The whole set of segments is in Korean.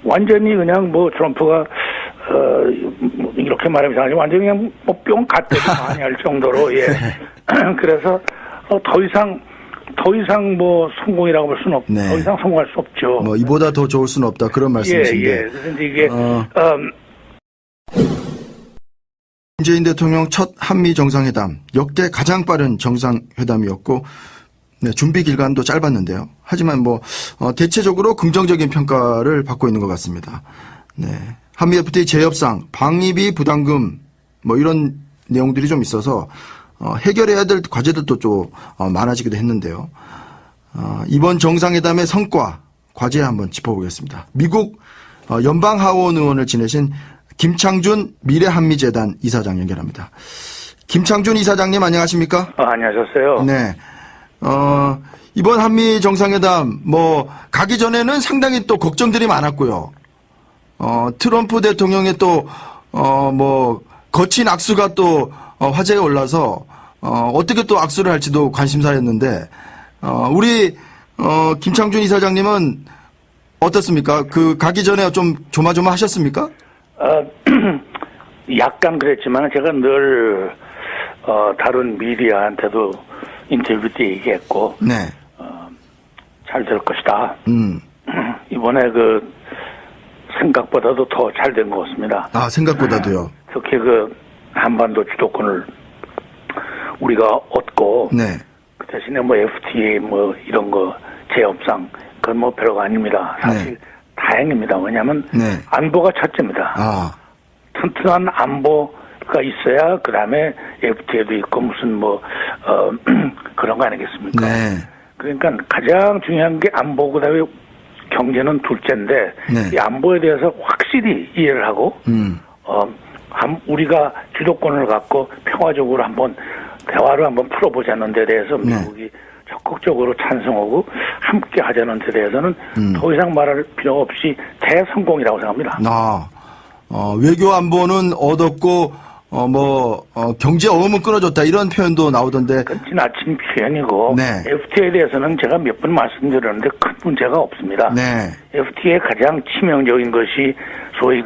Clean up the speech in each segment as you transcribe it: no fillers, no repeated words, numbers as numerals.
완전히 그냥 뭐 트럼프가 이렇게 말하면 이상하지 완전히 그냥 뭐 뿅 갔대도 아니할 정도로 예. 그래서 더 이상 뭐 성공이라고 볼 수는 네. 더 이상 성공할 수 없죠. 뭐 이보다 더 좋을 수는 없다 그런 말씀이신데. 예. 그래서 이제 이게 문재인 대통령 첫 한미 정상회담 역대 가장 빠른 정상회담이었고 네, 준비 기간도 짧았는데요. 하지만 뭐 대체적으로 긍정적인 평가를 받고 있는 것 같습니다. 네, 한미 FTA 재협상, 방위비 부담금 뭐 이런 내용들이 좀 있어서 해결해야 될 과제들도 좀 많아지기도 했는데요. 이번 정상회담의 성과, 과제 한번 짚어보겠습니다. 미국 연방하원 의원을 지내신 김창준 미래한미재단 이사장 연결합니다. 김창준 이사장님 안녕하십니까? 안녕하셨어요. 네. 이번 한미 정상회담 가기 전에는 상당히 또 걱정들이 많았고요. 트럼프 대통령의 또 거친 악수가 또 화제에 올라서 어떻게 또 악수를 할지도 관심사였는데 우리 김창준 이사장님은 어떻습니까? 그 가기 전에 좀 조마조마하셨습니까? 약간 그랬지만 제가 늘 다른 미디어한테도 인터뷰 때 얘기했고 네. 잘 될 것이다. 이번에 그 생각보다도 더 잘 된 것 같습니다. 아, 생각보다도요. 특히 그 한반도 주도권을 우리가 얻고 네. 그 대신에 뭐 FTA 뭐 이런 거 재협상 그건 뭐 별거 아닙니다. 사실 네. 다행입니다. 왜냐하면 네. 안보가 첫째입니다. 아. 튼튼한 안보가 있어야 그 다음에 FTA도 있고 무슨 그런 거 아니겠습니까? 네. 그러니까 가장 중요한 게 안보 그다음에 경제는 둘째인데 네. 이 안보에 대해서 확실히 이해를 하고 우리가 주도권을 갖고 평화적으로 한번 대화를 한번 풀어보자는 데 대해서 미국이 적극적으로 찬성하고 함께 하자는 데 대해서는 더 이상 말할 필요 없이 대성공이라고 생각합니다. 외교 안보는 얻었고 경제 어음은 끊어졌다 이런 표현도 나오던데. 지나친 표현이고 네. FTA에 대해서는 제가 몇 번 말씀드렸는데 큰 문제가 없습니다. 네. FTA의 가장 치명적인 것이 소위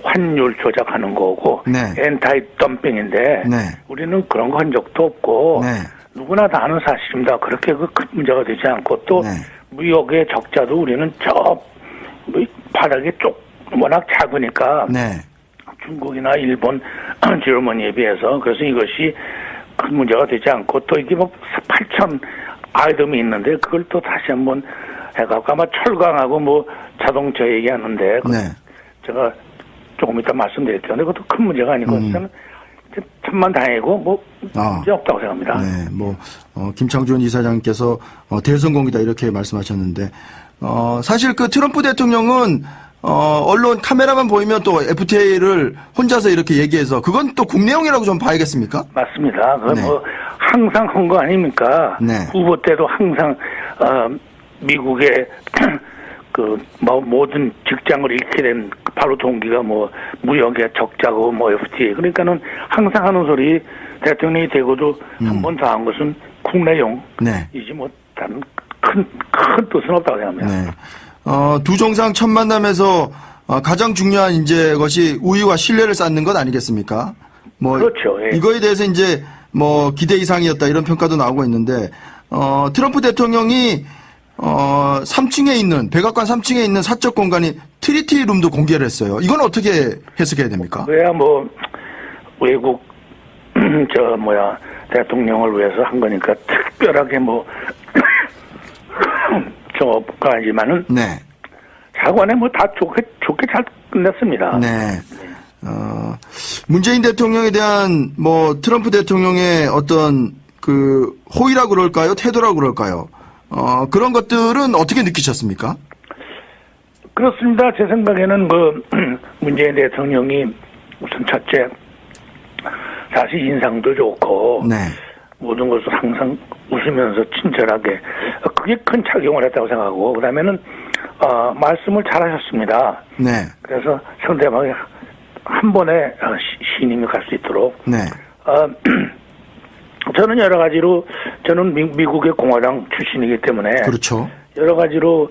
환율 조작하는 거고 네. 엔타이 덤핑인데 네. 우리는 그런 거 한 적도 없고 네. 누구나 다 아는 사실입니다. 그렇게 큰 문제가 되지 않고 또 네. 무역의 적자도 우리는 바닥에 워낙 작으니까 네. 중국이나 일본, 저머니에 비해서 그래서 이것이 큰 문제가 되지 않고 또 이게 8천 아이템이 있는데 그걸 또 다시 한번 해갖고 아마 철강하고 자동차 얘기하는데 네. 제가 조금 이따 말씀드릴게요. 근데 그것도 큰 문제가 아니고 저는 천만다행이고 문제 없다고 생각합니다. 네. 김창준 이사장께서 대성공이다 이렇게 말씀하셨는데 사실 그 트럼프 대통령은 언론 카메라만 보이면 또 FTA를 혼자서 이렇게 얘기해서 그건 또 국내용이라고 좀 봐야겠습니까? 맞습니다. 그건 네. 항상 한 거 아닙니까? 네. 후보 때도 항상 미국의 모든 직장을 잃게 된 바로 동기가 무역의 적자고 FTA 그러니까는 항상 하는 소리 대통령이 되고도 한 번 더 한 것은 국내용이지 네. 다른 큰 뜻은 없다고 생각합니다. 네. 두 정상 첫 만남에서 가장 중요한 이제 것이 우위와 신뢰를 쌓는 것 아니겠습니까? 그렇죠. 예. 이거에 대해서 이제 기대 이상이었다 이런 평가도 나오고 있는데 트럼프 대통령이 3층에 있는 백악관 3층에 있는 사적 공간이 트리티 룸도 공개를 했어요. 이건 어떻게 해석해야 됩니까? 그래야 외국 대통령을 위해서 한 거니까 특별하게 저가 아니지만은 네. 사관에 다 좋게 잘 끝냈습니다. 네. 문재인 대통령에 대한 트럼프 대통령의 어떤 그 호의라고 그럴까요? 태도라고 그럴까요? 그런 것들은 어떻게 느끼셨습니까? 그렇습니다. 제 생각에는 문재인 대통령이 우선 첫째 사실 인상도 좋고 네. 모든 것을 항상 웃으면서 친절하게 그게 큰 작용을 했다고 생각하고 그다음에는 말씀을 잘하셨습니다. 네. 그래서 상대방이 한 번에 신임이 갈 수 있도록. 네. 저는 여러 가지로 저는 미국의 공화당 출신이기 때문에 그렇죠. 여러 가지로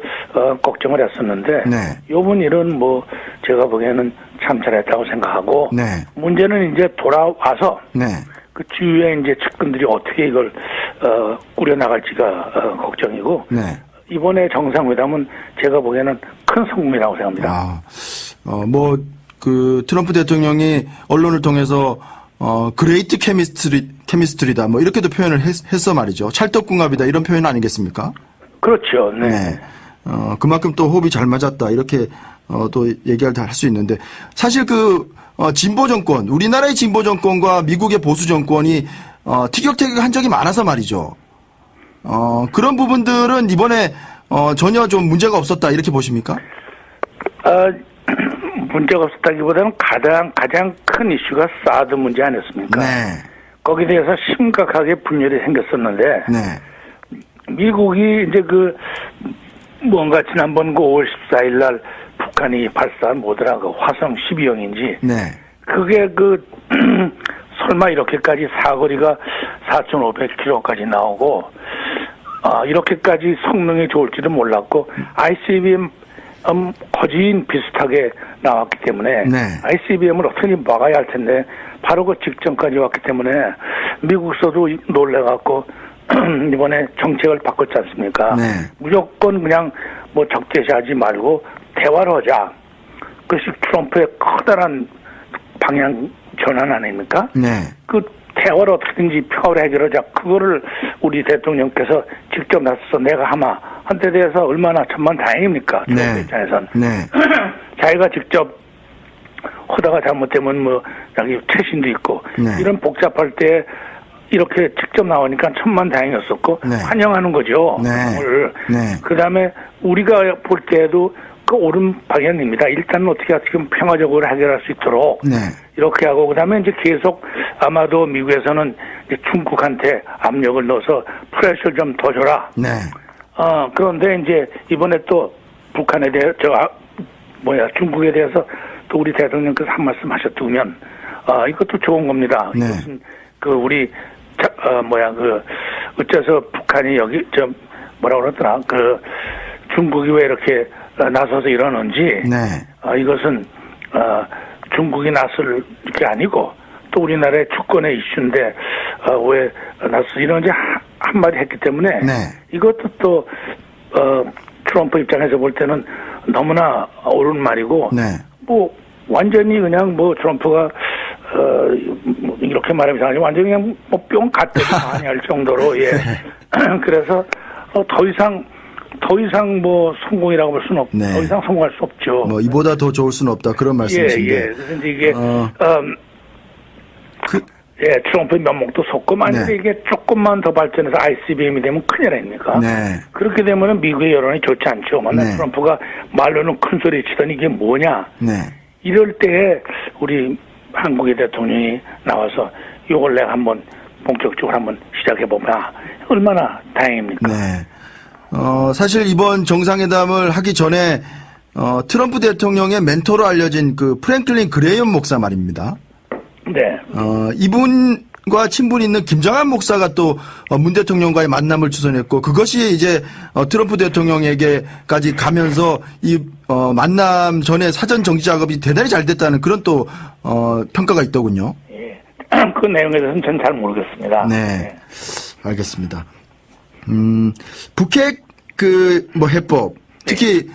걱정을 했었는데 네. 요번 일은 뭐 제가 보기에는 참 잘했다고 생각하고 네. 문제는 이제 돌아와서 네. 그 주위에 이제 측근들이 어떻게 이걸 꾸려 나갈지가 걱정이고 네. 이번에 정상회담은 제가 보기에는 큰 성공이라고 생각합니다. 그 트럼프 대통령이 언론을 통해서 그레이트 케미스트리다 뭐 이렇게도 표현을 했어 말이죠. 찰떡궁합이다 이런 표현 아니겠습니까? 그렇죠. 네. 네. 그만큼 또 호흡이 잘 맞았다 이렇게 또 얘기할 수 있는데 사실 진보 정권 우리나라의 진보 정권과 미국의 보수 정권이 티격태격한 적이 많아서 말이죠. 그런 부분들은 이번에 전혀 좀 문제가 없었다 이렇게 보십니까? 문제가 없었다기보다는 가장 큰 이슈가 사드 문제 아니었습니까? 네. 거기에 대해서 심각하게 분열이 생겼었는데 네. 미국이 이제 뭔가 지난번 5월 14일 날 북한이 발사한 뭐더라 화성 12형인지 네. 그게 설마 이렇게까지 사거리가 4,500km까지 나오고 이렇게까지 성능이 좋을지도 몰랐고 ICBM 거진 비슷하게 나왔기 때문에 네. ICBM을 어떻게 막아야 할 텐데 바로 그 직전까지 왔기 때문에 미국서도 놀래갖고 이번에 정책을 바꿨지 않습니까? 네. 무조건 그냥 뭐 적대시하지 말고 대화를 하자. 그것이 트럼프의 커다란 방향 전환 아닙니까? 네. 그 대화를 어떻게든지 평화를 해결하자. 그거를 우리 대통령께서 직접 나서서 내가 하마 한 데 대해서 얼마나 천만다행입니까? 트럼프 네. 입장에선. 네. 자기가 직접 하다가 잘못되면 뭐 자기 최신도 있고 네. 이런 복잡할 때 이렇게 직접 나오니까 천만다행이었었고 네. 환영하는 거죠. 네. 네. 네. 그다음에 우리가 볼 때에도 그 옳은 방향입니다. 일단 어떻게 지금 평화적으로 해결할 수 있도록 네. 이렇게 하고 그다음에 이제 계속 아마도 미국에서는 이제 중국한테 압력을 넣어서 프레셔를 좀 더 줘라. 네. 그런데 이제 이번에 또 북한에 대해 중국에 대해서 또 우리 대통령께서 한 말씀 하셨다면 이것도 좋은 겁니다. 네. 이것은 우리 어째서 북한이 여기 뭐라 그러더라 중국이 왜 이렇게 나서서 이러는지 네. 이것은 중국이 나설 게 아니고 또 우리나라의 주권의 이슈인데 왜 나서서 이러는지 한마디 했기 때문에 네. 이것도 또 트럼프 입장에서 볼 때는 너무나 옳은 말이고 네. 뭐 완전히 그냥 뭐 트럼프가 이렇게 말하면 이상하지 완전히 그냥 뭐 뿅 갔대도 많이 할 정도로 예. 그래서 더 이상 뭐 성공이라고 볼 수는 네. 더 이상 성공할 수 없죠. 뭐 이보다 더 좋을 수는 없다 그런 말씀이신데. 예. 그래서 이제 이게 트럼프의 면목도 섰고 만약에 네. 이게 조금만 더 발전해서 ICBM이 되면 큰일 아닙니까? 네. 그렇게 되면은 미국의 여론이 좋지 않죠. 만약 네. 트럼프가 말로는 큰 소리 치더니 이게 뭐냐? 네. 이럴 때에 우리 한국의 대통령이 나와서 이걸 내가 한번 본격적으로 한번 시작해보면 얼마나 다행입니까? 네. 사실 이번 정상회담을 하기 전에 트럼프 대통령의 멘토로 알려진 프랭클린 그레이엄 목사 말입니다. 네. 이분과 친분이 있는 김장한 목사가 또 문 대통령과의 만남을 주선했고 그것이 이제 트럼프 대통령에게까지 가면서 이 만남 전에 사전 정치 작업이 대단히 잘 됐다는 그런 또 평가가 있더군요. 예. 그 내용에 대해서는 전 잘 모르겠습니다. 네. 알겠습니다. 북핵 해법 특히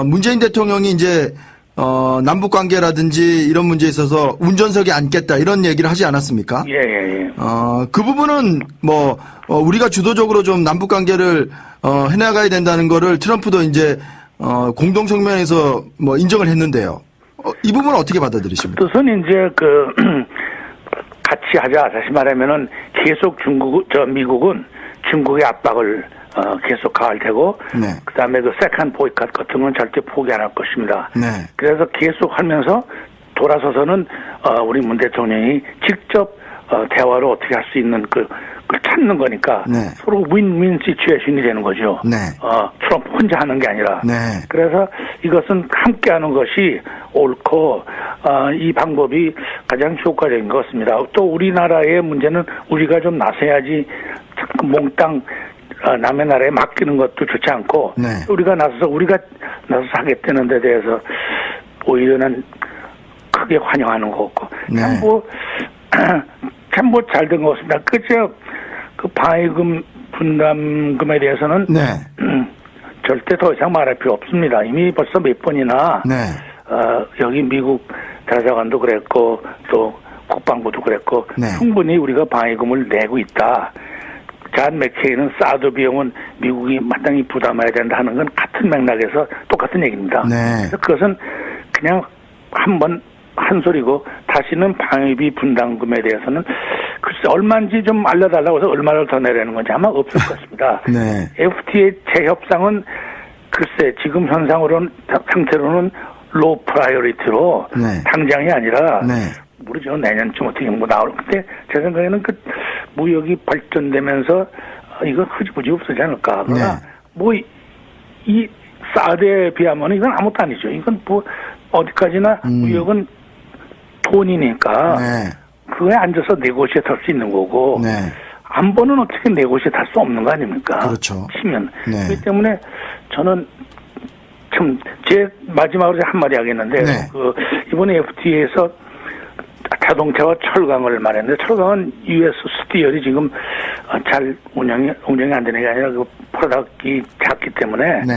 문재인 대통령이 이제 남북 관계라든지 이런 문제에 있어서 운전석에 앉겠다 이런 얘기를 하지 않았습니까? 예. 그 부분은 우리가 주도적으로 좀 남북 관계를 해나가야 된다는 거를 트럼프도 이제 공동 성명에서 인정을 했는데요. 이 부분은 어떻게 받아들이십니까? 뜻은 이제 같이 하자. 다시 말하면은 계속 미국은 중국의 압박을 계속 가할 테고, 네. 그 다음에 세컨 보이콧 같은 건 절대 포기 안 할 것입니다. 네. 그래서 계속 하면서 돌아서서는, 우리 문 대통령이 직접, 대화로 어떻게 할 수 있는 그걸 찾는 거니까, 네. 서로 윈윈 시츄에이션이 되는 거죠. 네. 트럼프 혼자 하는 게 아니라. 네. 그래서 이것은 함께 하는 것이 옳고, 이 방법이 가장 효과적인 것 같습니다. 또 우리나라의 문제는 우리가 좀 나서야지 몽땅 남의 나라에 맡기는 것도 좋지 않고 네. 우리가 나서서 하겠다는 데 대해서 오히려 는 크게 환영하는 거고 네. 참 뭐 잘 된 것 같습니다. 그 방위금 분담금에 대해서는 네. 절대 더 이상 말할 필요 없습니다. 이미 벌써 몇 번이나 네. 여기 미국 대사관도 그랬고 또 국방부도 그랬고 네. 충분히 우리가 방위금을 내고 있다. 잔 맥케이는 사드 비용은 미국이 마땅히 부담해야 된다 하는 건 같은 맥락에서 똑같은 얘기입니다. 네. 그래서 그것은 그냥 한 소리고 다시는 방위비 분담금에 대해서는 글쎄 얼마인지 좀 알려달라고 해서 얼마를 더 내라는 건지 아마 없을 것입니다. 네. FTA 재협상은 글쎄 지금 상태로는 로우 프라이어리티로 네. 당장이 아니라 네. 모르죠. 내년쯤 어떻게 뭐 나올 건데 제 생각에는 그 무역이 발전되면서 이거 흐지부지 없어지지 않을까. 그러나 네. 뭐 이 사드에 비하면 이건 아무것도 아니죠. 이건 뭐 어디까지나 무역은 돈이니까 네. 그거에 앉아서 네고시에이트 할 수 있는 거고 네. 안보는 어떻게 네고시에이트 할 수 없는 거 아닙니까? 그렇죠. 치면. 네. 그렇기 때문에 저는 참 제 마지막으로 한마디 하겠는데 네. 이번에 FTA에서 자동차와 철강을 말했는데 철강은 US 스티얼이 지금 잘 운영이 안 되는 게 아니라 그 프로덕트가 작기 때문에 네.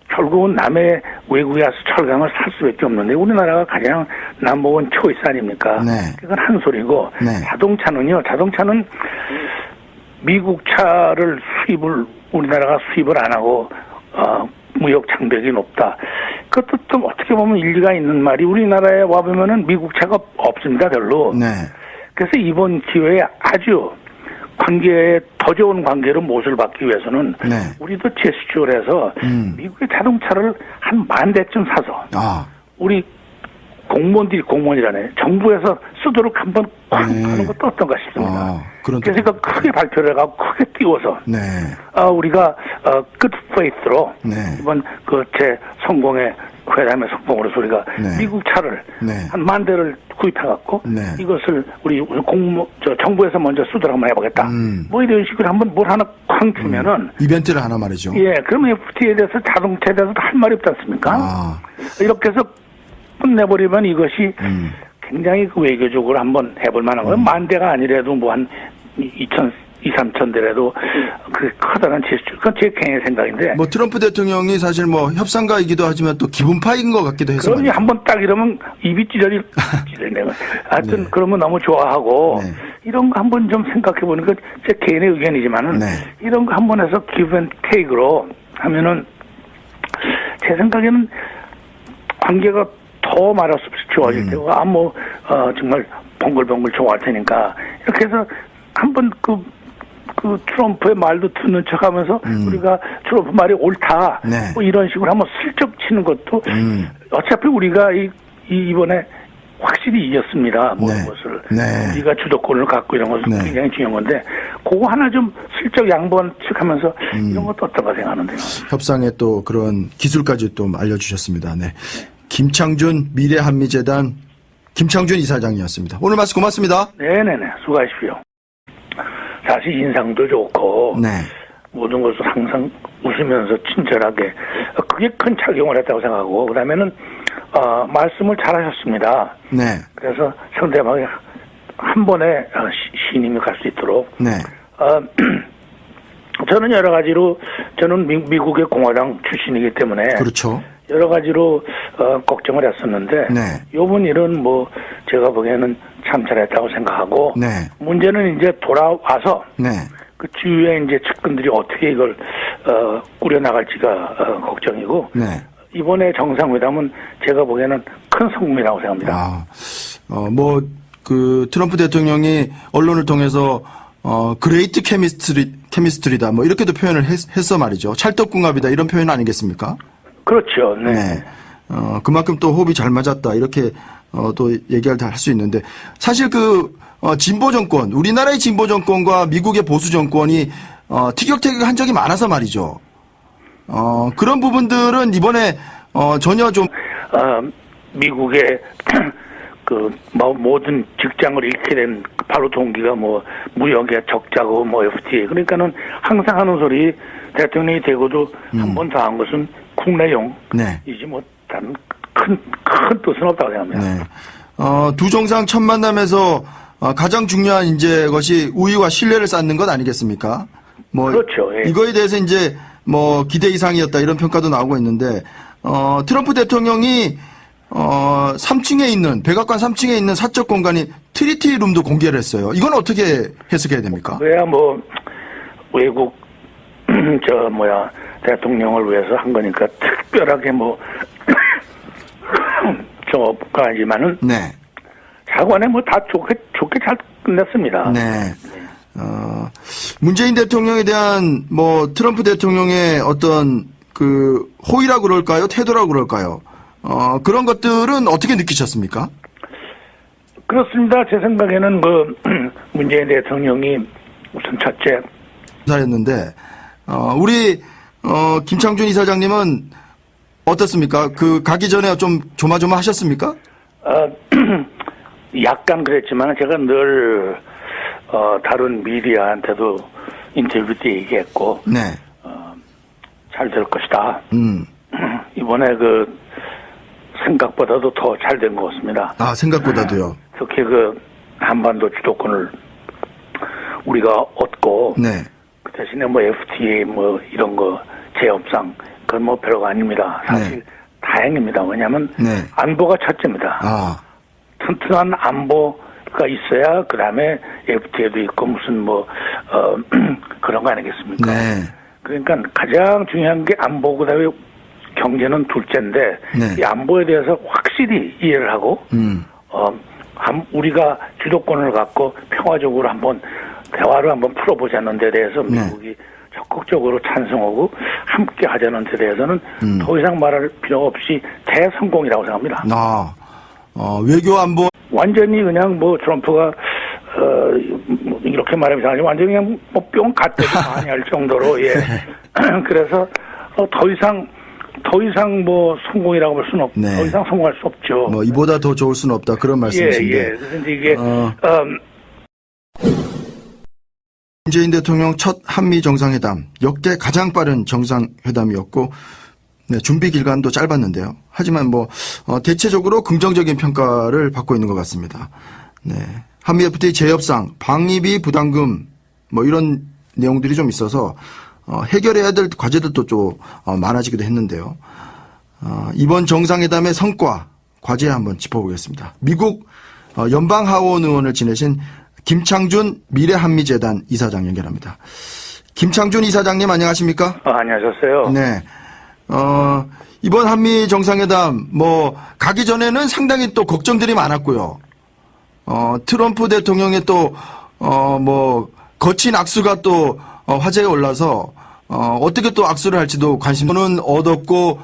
결국은 남의 외국에 와서 철강을 살 수밖에 없는데 우리나라가 가장 넘버원 초이스 아닙니까? 네. 그건 한 소리고 네. 자동차는 미국 차를 우리나라가 수입을 안 하고 무역 장벽이 높다. 그것도 좀 어떻게 보면 일리가 있는 말이 우리나라에 와보면은 미국 차가 없습니다, 별로. 네. 그래서 이번 기회에 아주 더 좋은 관계로 못을 받기 위해서는 네. 우리도 제스처를 해서 미국의 자동차를 한 10,000대쯤 사서 우리 공무원이라네. 정부에서 쓰도록 한번 콱 하는 것도 어떤가 싶습니다. 그래서 이거 크게 발표를 해가지고 크게 띄워서 네. 우리가 good faith로 네. 이번 제 성공의 회담의 성공으로 우리가 네. 미국 차를 네. 한 10,000대를 구입해갖고 네. 이것을 우리 정부에서 먼저 쓰도록 한번 해보겠다. 뭐 이런 식으로 한번 뭘 하나 쾅 주면은 이벤트를 하나 말이죠. 예, 그러면 FTA에 대해서 자동차에 대해서도 할 말이 없지 않습니까? 이렇게 해서 끝내버리면 이것이 굉장히 그 외교적으로 한번 해볼 만한 거예요. 10,000대가 아니라도 뭐 한 2,000~3,000대라도 그 커다란 제스처. 그건 제 개인의 생각인데. 뭐 트럼프 대통령이 사실 뭐 협상가이기도 하지만 또 기분파인 것 같기도 해서. 그러니 한번 딱 이러면 입이 찢어지네. 하여튼 네. 그러면 너무 좋아하고 네. 이런 거 한번 좀 생각해 보는 건 제 개인의 의견이지만은 네. 이런 거 한번 해서 give and take로 하면은 제 생각에는 관계가 더 말할 수 없이 좋아질 테고 정말 봉글봉글 좋아할 테니까 이렇게 해서 한번 그 트럼프의 말도 듣는 척하면서 우리가 트럼프 말이 옳다 네. 뭐 이런 식으로 한번 슬쩍 치는 것도 어차피 우리가 이번에 확실히 이겼습니다. 모든 네. 것을 네. 우리가 주도권을 갖고 이런 것은 네. 굉장히 중요한 건데 그거 하나 좀 슬쩍 양보한 척하면서 이런 것도 어떤가 생각하는데요. 협상에 또 그런 기술까지 또 알려주셨습니다. 네. 김창준 미래한미재단 김창준 이사장이었습니다. 오늘 말씀 고맙습니다. 네네네. 수고하십시오. 사실 인상도 좋고 네. 모든 것을 항상 웃으면서 친절하게 그게 큰 작용을 했다고 생각하고 그다음에는 말씀을 잘하셨습니다. 네. 그래서 상대방이 한 번에 신임이 갈 수 있도록 네. 저는 여러 가지로 저는 미국의 공화당 출신이기 때문에 그렇죠. 여러 가지로 걱정을 했었는데 네. 요번 일은 뭐 제가 보기에는 참 잘했다고 생각하고 네. 문제는 이제 돌아와서 네. 그 주위에 이제 측근들이 어떻게 이걸 꾸려 나갈지가 걱정이고 네. 이번에 정상회담은 제가 보기에는 큰 성공이라고 생각합니다. 트럼프 대통령이 언론을 통해서 그레이트 케미스트리다 뭐 이렇게도 표현을 했어 말이죠. 찰떡궁합이다 이런 표현 아니겠습니까? 그렇죠. 네. 네. 그만큼 또 호흡이 잘 맞았다 이렇게 또 얘기할 수 있는데 사실 진보 정권 우리나라의 진보 정권과 미국의 보수 정권이 티격태격한 적이 많아서 말이죠. 그런 부분들은 이번에 전혀 좀 미국의 모든 직장을 잃게 된 바로 동기가 뭐 무역의 적자고 뭐 FTA 그러니까는 항상 하는 소리 대통령이 되고도 한 번 더 한 것은 국내용이지 네. 뭐 다른 큰 뜻은 없다고 생각합니다. 네. 두 정상 첫 만남에서 가장 중요한 이제 것이 우위와 신뢰를 쌓는 것 아니겠습니까? 뭐 그렇죠. 예. 이거에 대해서 이제 뭐 기대 이상이었다 이런 평가도 나오고 있는데 트럼프 대통령이 3층에 있는 백악관 3층에 있는 사적 공간인 트리티 룸도 공개를 했어요. 이건 어떻게 해석해야 됩니까? 그야 뭐 외국 대통령을 위해서 한 거니까 특별하게 뭐 저가 아니지만은 네. 사관에 뭐 다 좋게 잘 끝냈습니다. 네. 문재인 대통령에 대한 뭐 트럼프 대통령의 어떤 그 호의라고 그럴까요? 태도라고 그럴까요? 그런 것들은 어떻게 느끼셨습니까? 그렇습니다. 제 생각에는 그 문재인 대통령이 우선 첫째 사였는데 우리 김창준 이사장님은 어떻습니까? 그 가기 전에 좀 조마조마하셨습니까? 약간 그랬지만 제가 늘 다른 미디어한테도 인터뷰 때 얘기했고 네. 잘 될 것이다. 이번에 그 생각보다도 더 잘 된 것 같습니다. 아, 생각보다도요. 특히 그 한반도 주도권을 우리가 얻고 네. 그 대신에 뭐 FTA 뭐 이런 거 제협상 그건 뭐 별거 아닙니다. 사실 네. 다행입니다. 왜냐하면 네. 안보가 첫째입니다. 아, 튼튼한 안보가 있어야 그 다음에 FTA도 있고 무슨 뭐 그런 거 아니겠습니까? 네. 그러니까 가장 중요한 게 안보 그다음에 경제는 둘째인데 네. 이 안보에 대해서 확실히 이해를 하고 우리가 주도권을 갖고 평화적으로 한번 대화를 한번 풀어보자는 데 대해서 네. 미국이 적극적으로 찬성하고 함께 하자는 데 대해서는 더 이상 말할 필요 없이 대성공이라고 생각합니다. 외교 안보 완전히 그냥 뭐 트럼프가 이렇게 말하면 이상하지만 완전히 그냥 뭐 뿅 갔다고 반할 정도로 예. 그래서 더 이상 뭐 성공이라고 볼 수는 네. 더 이상 성공할 수 없죠. 뭐 이보다 더 좋을 수는 없다 그런 말씀이신데. 예. 그래서 이제 이게 문재인 대통령 첫 한미 정상회담 역대 가장 빠른 정상회담이었고 네, 준비 기간도 짧았는데요. 하지만 뭐 대체적으로 긍정적인 평가를 받고 있는 것 같습니다. 네. 한미 FTA 재협상, 방위비 부담금 뭐 이런 내용들이 좀 있어서 해결해야 될 과제들도 좀 많아지기도 했는데요. 이번 정상회담의 성과, 과제 한번 짚어보겠습니다. 미국 연방하원 의원을 지내신 김창준 미래한미재단 이사장 연결합니다. 김창준 이사장님 안녕하십니까? 안녕하셨어요. 네. 이번 한미 정상회담 가기 전에는 상당히 또 걱정들이 많았고요. 트럼프 대통령의 또 거친 악수가 또 화제에 올라서 어떻게 또 악수를 할지도 관심은 얻었고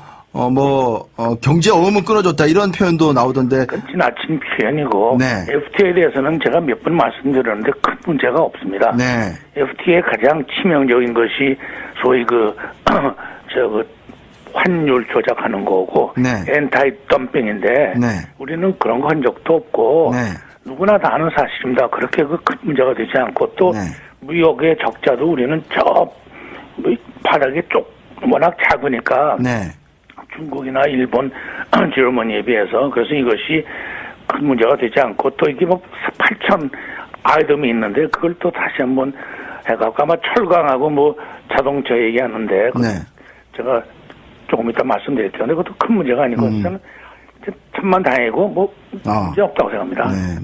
경제 어음은 끊어졌다 이런 표현도 나오던데. 그건 지나친 표현이고 네. FTA에 대해서는 제가 몇 번 말씀드렸는데 큰 문제가 없습니다. 네. FTA의 가장 치명적인 것이 소위 환율 조작하는 거고 네. 엔타이 덤핑인데 네. 우리는 그런 거 한 적도 없고 네. 누구나 다 아는 사실입니다. 그렇게 큰 문제가 되지 않고 또 네. 무역의 적자도 우리는 바닥에 워낙 작으니까 네. 중국이나 일본, 저머니에 비해서 그래서 이것이 큰 문제가 되지 않고 또 이게 8천 아이템이 있는데 그걸 또 다시 한번 해갖고 아마 철강하고 자동차 얘기하는데 네. 제가 조금 이따 말씀드릴 텐데 그것도 큰 문제가 아니고 저는 천만다행이고 문제 없다고 생각합니다. 네,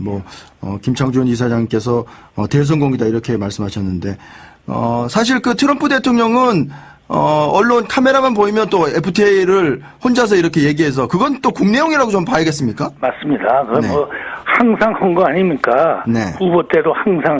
김창준 이사장께서 대성공이다 이렇게 말씀하셨는데 사실 그 트럼프 대통령은 언론 카메라만 보이면 또 FTA를 혼자서 이렇게 얘기해서 그건 또 국내용이라고 좀 봐야겠습니까? 맞습니다. 그건 네. 항상 한 거 아닙니까? 네. 후보 때도 항상